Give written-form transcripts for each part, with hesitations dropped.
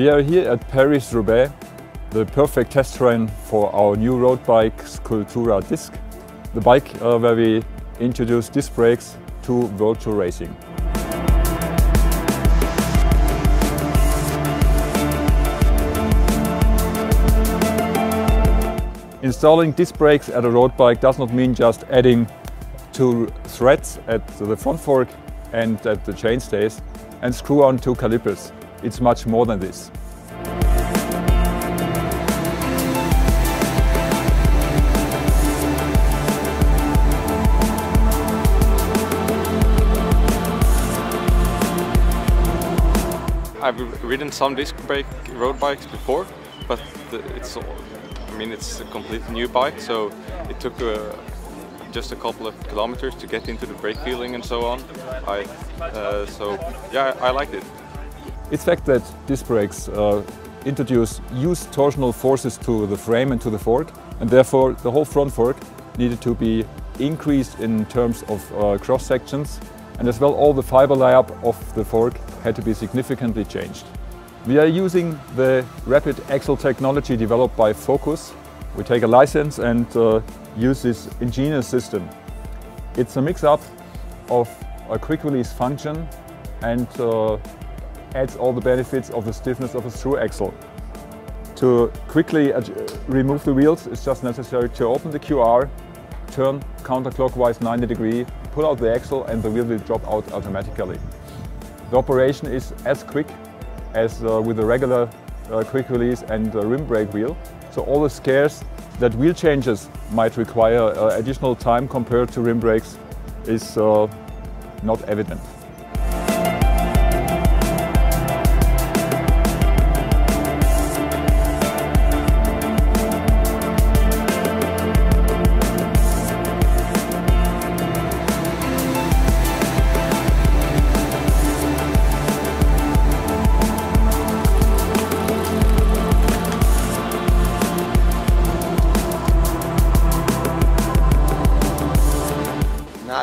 We are here at Paris-Roubaix, the perfect test train for our new road bike Scultura Disc, the bike where we introduce disc brakes to virtual racing. Installing disc brakes at a road bike does not mean just adding two threads at the front fork and at the chainstays and screw on two calipers. It's much more than this. I've ridden some disc brake road bikes before, but it's a completely new bike, so it took just a couple of kilometers to get into the brake feeling and so on. So yeah, I liked it. It's the fact that disc brakes introduce used torsional forces to the frame and to the fork, and therefore the whole front fork needed to be increased in terms of cross sections, and as well all the fiber layup of the fork had to be significantly changed. We are using the rapid axle technology developed by Focus. We take a license and use this ingenious system. It's a mix-up of a quick release function and adds all the benefits of the stiffness of a through axle. To quickly remove the wheels, it's just necessary to open the QR, turn counterclockwise 90 degrees, pull out the axle, and the wheel will drop out automatically. The operation is as quick as with a regular quick release and rim brake wheel. So all the scares that wheel changes might require additional time compared to rim brakes is not evident.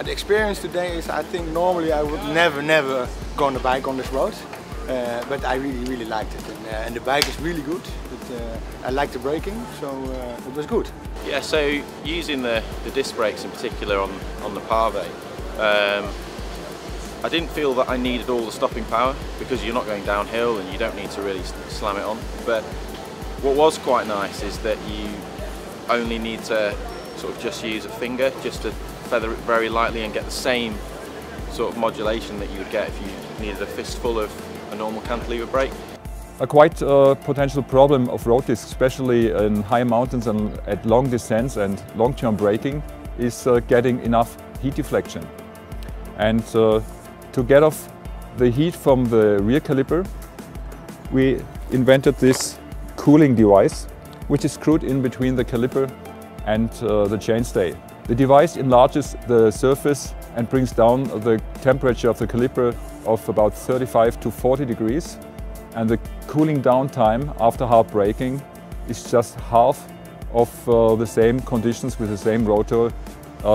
The experience today is, I think normally I would never go on a bike on this road, but I really liked it, and the bike is really good. I like the braking, so it was good. Yeah, so using the disc brakes in particular on the pavé, I didn't feel that I needed all the stopping power because you're not going downhill and you don't need to really slam it on. But what was quite nice is that you only need to sort of just use a finger just to feather it very lightly and get the same sort of modulation that you would get if you needed a fistful of a normal cantilever brake. A quite potential problem of road discs, especially in high mountains and at long descents and long-term braking, is getting enough heat deflection. And to get off the heat from the rear caliper, we invented this cooling device, which is screwed in between the caliper and the chainstay. The device enlarges the surface and brings down the temperature of the caliper of about 35 to 40 degrees, and the cooling down time after hard braking is just half of the same conditions with the same rotor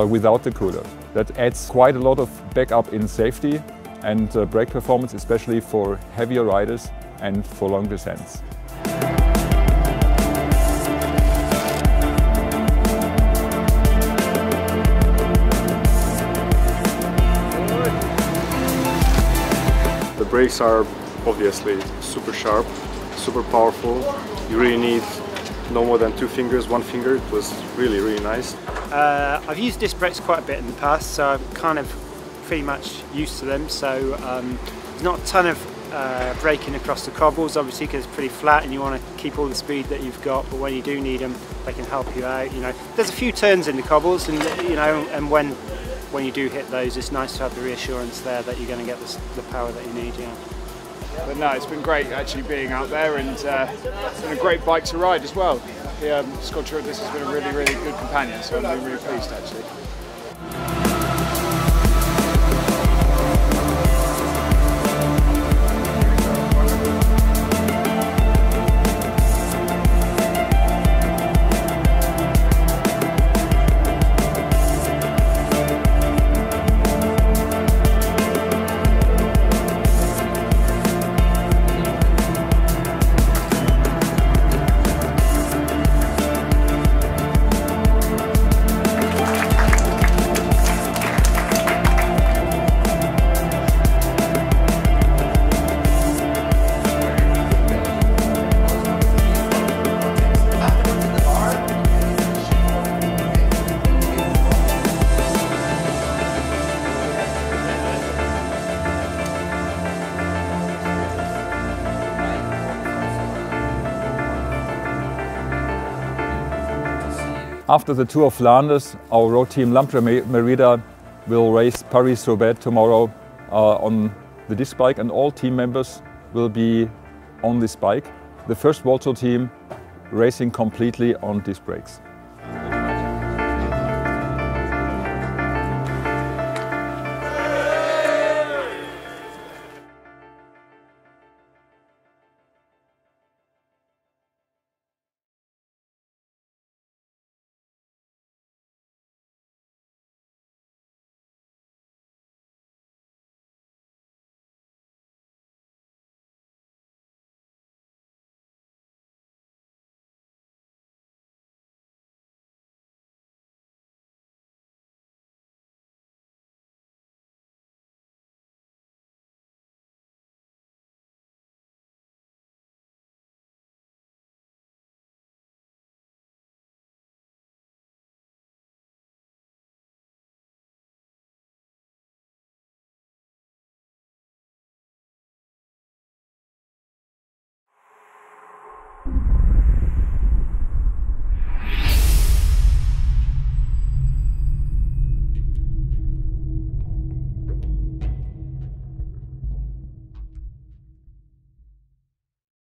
without the cooler. That adds quite a lot of backup in safety and brake performance, especially for heavier riders and for long descents. The brakes are obviously super sharp, super powerful. You really need no more than two fingers, one finger. It was really nice. I've used disc brakes quite a bit in the past, so I'm kind of pretty much used to them. So there's not a ton of braking across the cobbles, obviously, because it's pretty flat and you want to keep all the speed that you've got. But when you do need them, they can help you out. You know, there's a few turns in the cobbles, and and when you do hit those, it's nice to have the reassurance there that you're going to get the power that you need. Yeah. But no, it's been great actually being out there, and it's been a great bike to ride as well. The Scultura Disc has been a really good companion, so I'm really pleased actually. After the Tour of Flanders, our road team Lampre-Merida will race Paris-Roubaix tomorrow on the disc bike, and all team members will be on this bike. The first Volto team racing completely on disc brakes.